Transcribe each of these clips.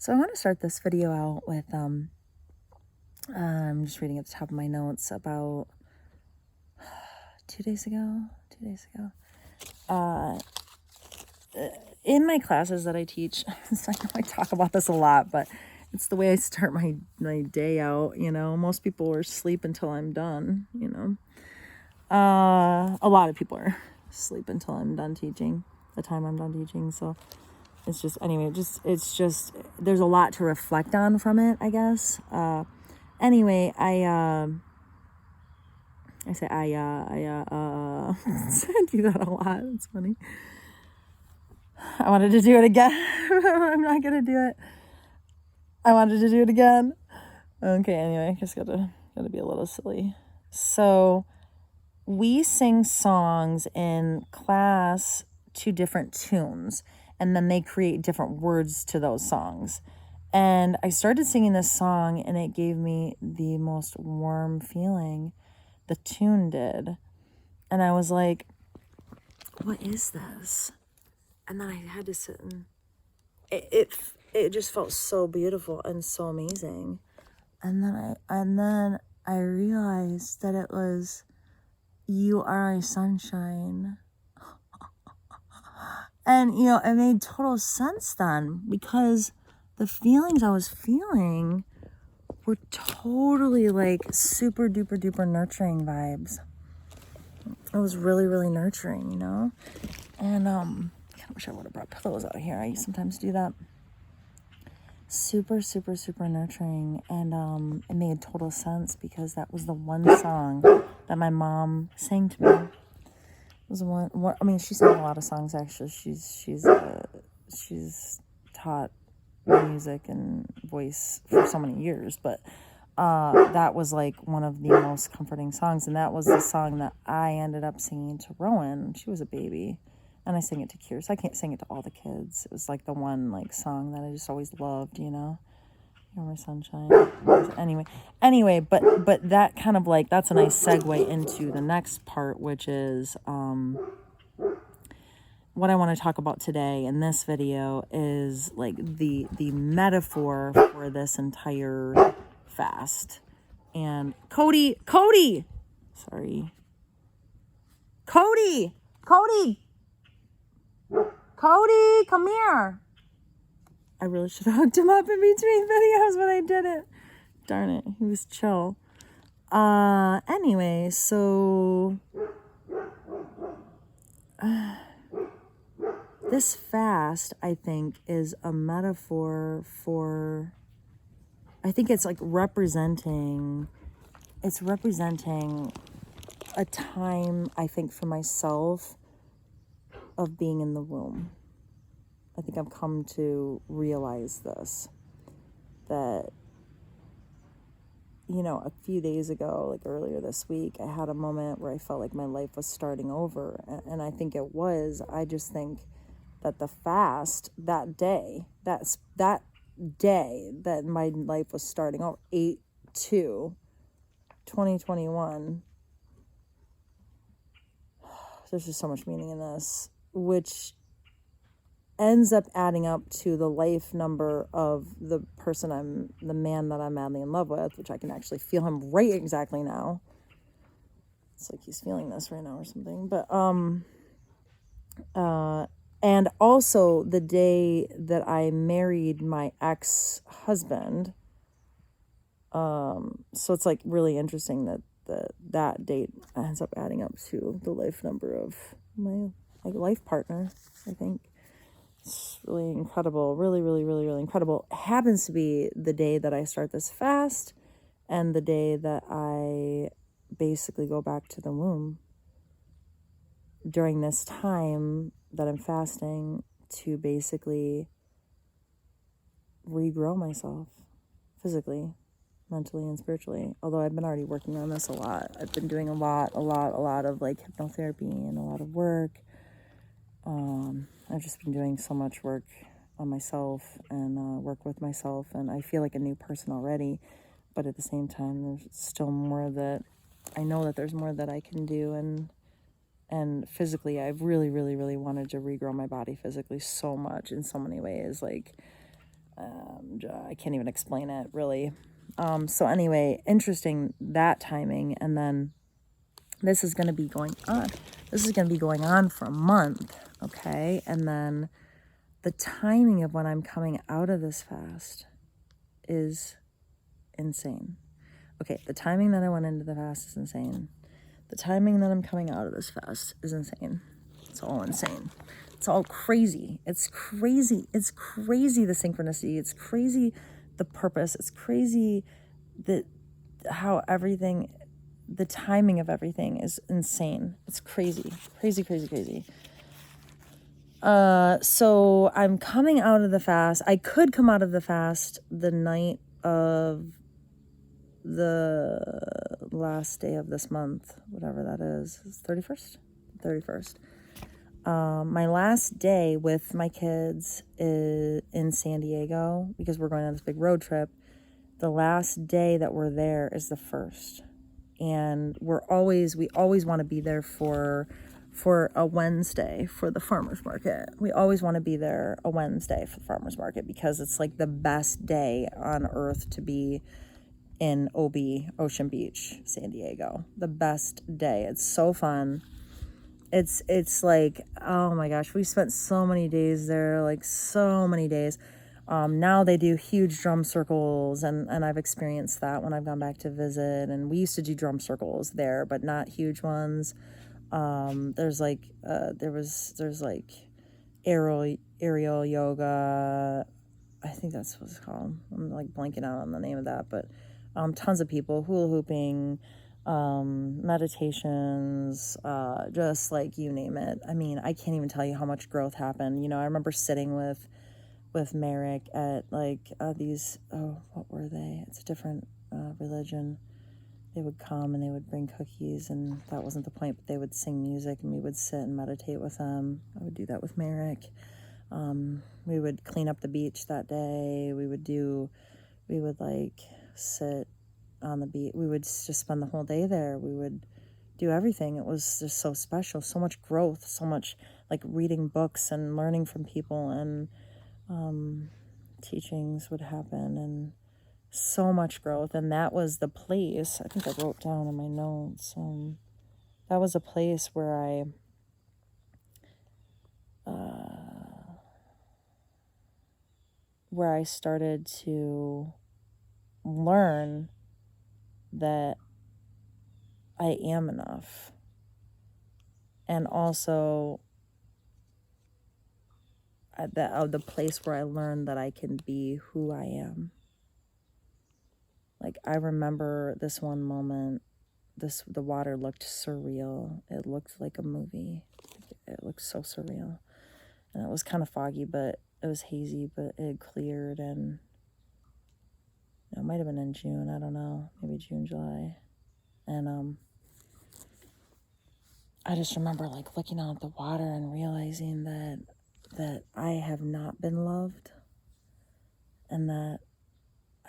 So I want to start this video out with, I'm just reading at the top of my notes about 2 days ago, in my classes that I teach. I know I talk about this a lot, but it's the way I start my day out, most people are asleep until I'm done, a lot of people are asleep until I'm done teaching, the time I'm done teaching. So it's just, anyway, it's just, there's a lot to reflect on from it, I guess. Anyway, I say I do that a lot. It's funny. I wanted to do it again. I'm not gonna do it. I wanted to do it again. Okay, anyway, I just gotta be a little silly. So we sing songs in class to different tunes, and then they create different words to those songs. And I started singing this song, and it gave me the most warm feeling. The tune did. And I was like, what is this? And then I had to sit and it just felt so beautiful and so amazing. And then I realized that it was "You Are a Sunshine." And it made total sense then, because the feelings I was feeling were totally like super duper duper nurturing vibes. It was really, really nurturing, And I wish I would have brought pillows out here. I sometimes do that. Super, super, super nurturing. And it made total sense, because that was the one song that my mom sang to me. It was one. I mean, she sang a lot of songs, actually. She's taught music and voice for so many years, but that was like one of the most comforting songs. And that was the song that I ended up singing to Rowan. She was a baby. And I sing it to Kier, so I can't sing it to all the kids. It was like the one like song that I just always loved, You're My Sunshine. Anyway, but that kind of like, that's a nice segue into the next part, which is what I want to talk about today in this video is like the metaphor for this entire fast. And Cody, sorry. Cody, come here. I really should have hooked him up in between videos, but I didn't. Darn it, he was chill. Anyway, so this fast, I think, is a metaphor for, I think it's like representing a time, I think, for myself of being in the womb. I think I've come to realize this, that, a few days ago, like earlier this week, I had a moment where I felt like my life was starting over. And I think it was. I just think that the fast, that day that my life was starting over, 8/2/2021, there's just so much meaning in this, which ends up adding up to the life number of the man that I'm madly in love with, which I can actually feel him right exactly now. It's like he's feeling this right now or something. But and also the day that I married my ex-husband. So it's like really interesting that that date ends up adding up to the life number of my life partner, I think. It's really incredible. Really, really, really, really incredible. It happens to be the day that I start this fast and the day that I basically go back to the womb. During this time that I'm fasting, to basically regrow myself physically, mentally, and spiritually. Although I've been already working on this a lot. I've been doing a lot of like hypnotherapy and a lot of work. I've just been doing so much work on myself and work with myself, and I feel like a new person already. But at the same time, there's still more that I know that there's more that I can do, and physically, I've really, really, really wanted to regrow my body physically so much in so many ways. Like I can't even explain it really. So anyway, interesting that timing. And then this is going to be going on. This is going to be going on for a month. Okay. And then the timing of when I'm coming out of this fast is insane. Okay. The timing that I went into the fast is insane. The timing that I'm coming out of this fast is insane. It's all insane. It's all crazy. It's crazy. It's crazy, the synchronicity. It's crazy, the purpose. It's crazy how everything, the timing of everything is insane. It's crazy. Crazy, crazy, crazy. So I'm coming out of the fast. I could come out of the fast the night of the last day of this month, whatever that is. It's 31st? 31st. My last day with my kids is in San Diego because we're going on this big road trip. The last day that we're there is the 1st. And we always want to be there for a Wednesday for the farmer's market. We always want to be there a Wednesday for the farmer's market because it's like the best day on earth to be in OB, Ocean Beach, San Diego. The best day. It's so fun. It's like, oh my gosh, we spent so many days there, like so many days. Now they do huge drum circles, and I've experienced that when I've gone back to visit. And we used to do drum circles there, but not huge ones. There's like aerial yoga. I think that's what it's called. I'm like blanking out on the name of that, but tons of people hula hooping, meditations, just like you name it. I mean, I can't even tell you how much growth happened. You know, I remember sitting with Merrick at like these, what were they? It's a different religion. They would come and they would bring cookies, and that wasn't the point, but they would sing music and we would sit and meditate with them. I would do that with Merrick. We would clean up the beach that day. We would like sit on the beach. We would just spend the whole day there. We would do everything. It was just so special, so much growth, so much like reading books and learning from people, and teachings would happen, and so much growth. And that was the place, I think I wrote down in my notes, that was a place where I started to learn that I am enough, and also the place where I learned that I can be who I am. Like, I remember this one moment, the water looked surreal. It looked like a movie. It looked so surreal. And it was kind of foggy, but it was hazy, but it cleared, and it might have been in June, I don't know, maybe June, July. And I just remember like looking out at the water and realizing that I have not been loved, and that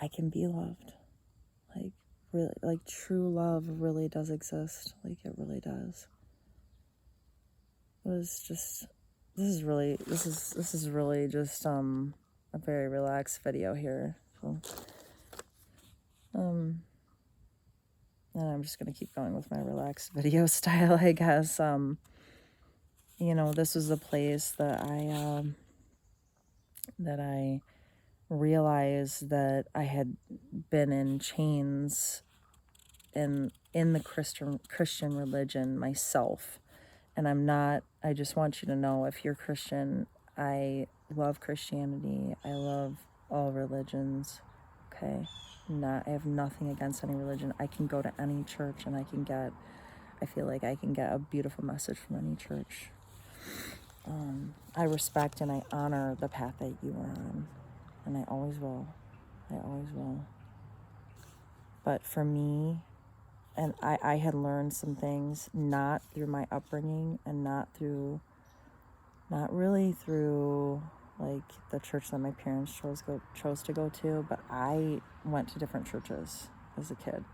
I can be loved. Like, really, like true love really does exist. Like, it really does. It was just, this is really just a very relaxed video here. So and I'm just gonna keep going with my relaxed video style, I guess. You know, this was the place that I realized that I had been in chains in the Christian religion myself. And I just want you to know, if you're Christian, I love Christianity. I love all religions. Okay? I have nothing against any religion. I can go to any church and I feel like I can get a beautiful message from any church. I respect and I honor the path that you are on, and I always will. But for me, and I had learned some things, not through my upbringing, and not really through like the church that my parents chose to go to, but I went to different churches as a kid.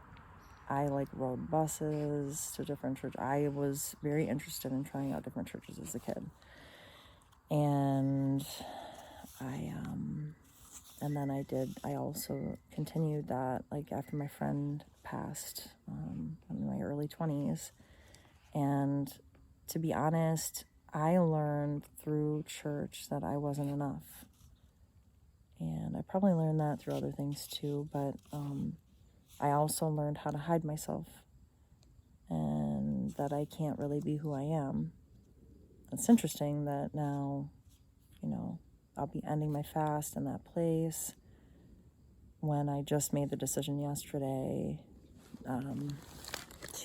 I like rode buses to different churches. I was very interested in trying out different churches as a kid. And And then I also continued that, like, after my friend passed, in my early 20s. And to be honest, I learned through church that I wasn't enough. And I probably learned that through other things too, but I also learned how to hide myself and that I can't really be who I am. It's interesting that now, I'll be ending my fast in that place when I just made the decision yesterday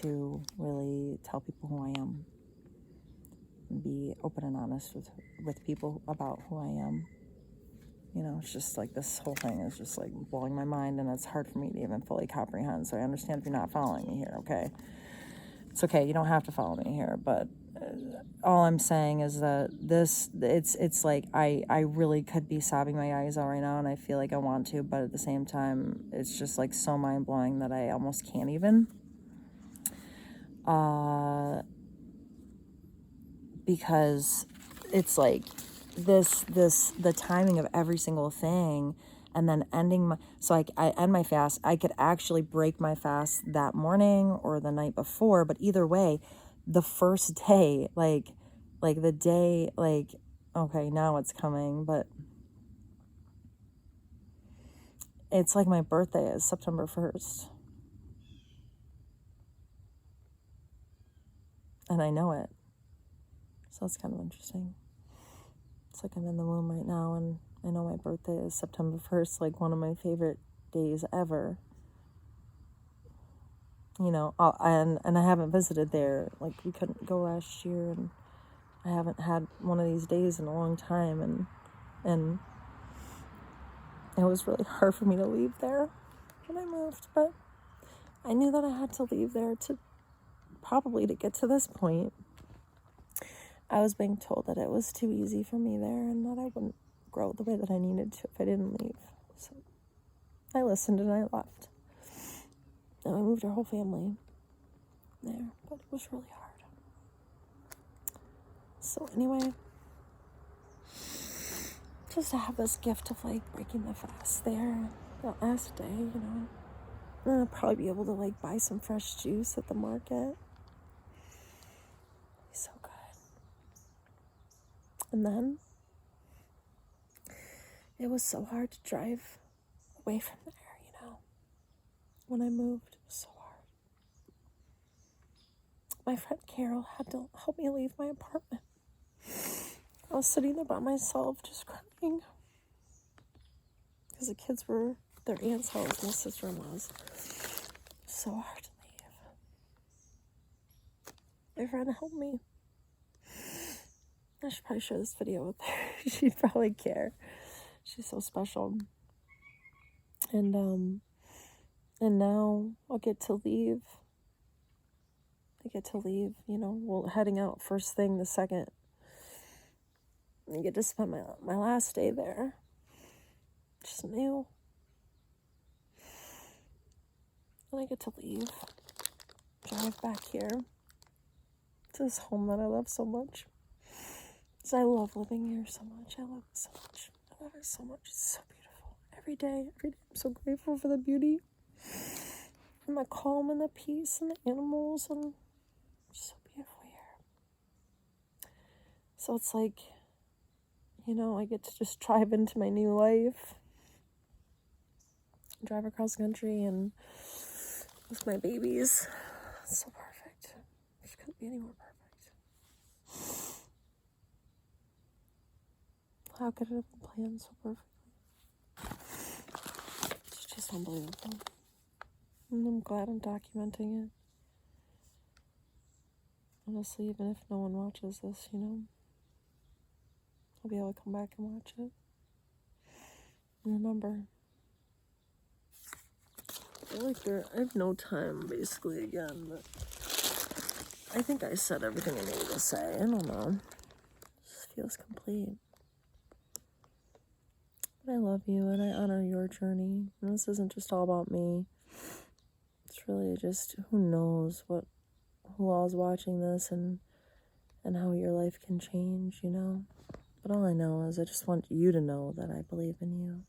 to really tell people who I am and be open and honest with people about who I am. It's just like this whole thing is just like blowing my mind, and it's hard for me to even fully comprehend. So I understand if you're not following me here, okay? It's okay, you don't have to follow me here, but all I'm saying is that it's like I really could be sobbing my eyes out right now, and I feel like I want to, but at the same time, it's just like so mind-blowing that I almost can't even. Because it's like the timing of every single thing, and then ending I end my fast. I could actually break my fast that morning or the night before, but either way, the first day, like the day, like, okay, now it's coming, but it's like my birthday is September 1st. And I know it. So it's kind of interesting. It's like I'm in the womb right now, and I know my birthday is September 1st, like one of my favorite days ever. And I haven't visited there. Like, we couldn't go last year, and I haven't had one of these days in a long time, and it was really hard for me to leave there when I moved, but I knew that I had to leave there to get to this point. I was being told that it was too easy for me there and that I wouldn't grow the way that I needed to if I didn't leave. So I listened and I left. And we moved our whole family there, but it was really hard. So anyway, just to have this gift of like breaking the fast there that last day, and I'll probably be able to like buy some fresh juice at the market. So good. And then it was so hard to drive away from there, when I moved. It was so hard. My friend Carol had to help me leave my apartment. I was sitting there by myself just crying because the kids were at their aunt's house, my sister-in-law's. So hard to leave. My friend helped me. I should probably share this video with her. She'd probably care. She's so special. And now I'll get to leave. We're heading out first thing the second. I get to spend my last day there. Just new. And I get to leave. Drive back here to this home that I love so much. Because I love living here so much. I love it so much. I love it so much. It's so beautiful. Every day I'm so grateful for the beauty and the calm and the peace and the animals, and it's so beautiful here. So it's like, I get to just drive into my new life, drive across country, and with my babies. It's so perfect. It couldn't be any more perfect. How could it have been planned so perfectly? It's just unbelievable. And I'm glad I'm documenting it. Honestly, even if no one watches this, I'll be able to come back and watch it. And remember. I have no time, basically, again, but I think I said everything I needed to say. I don't know. It just feels complete. But I love you, and I honor your journey. And this isn't just all about me. It's really just, who knows who all's watching this and how your life can change, But all I know is I just want you to know that I believe in you.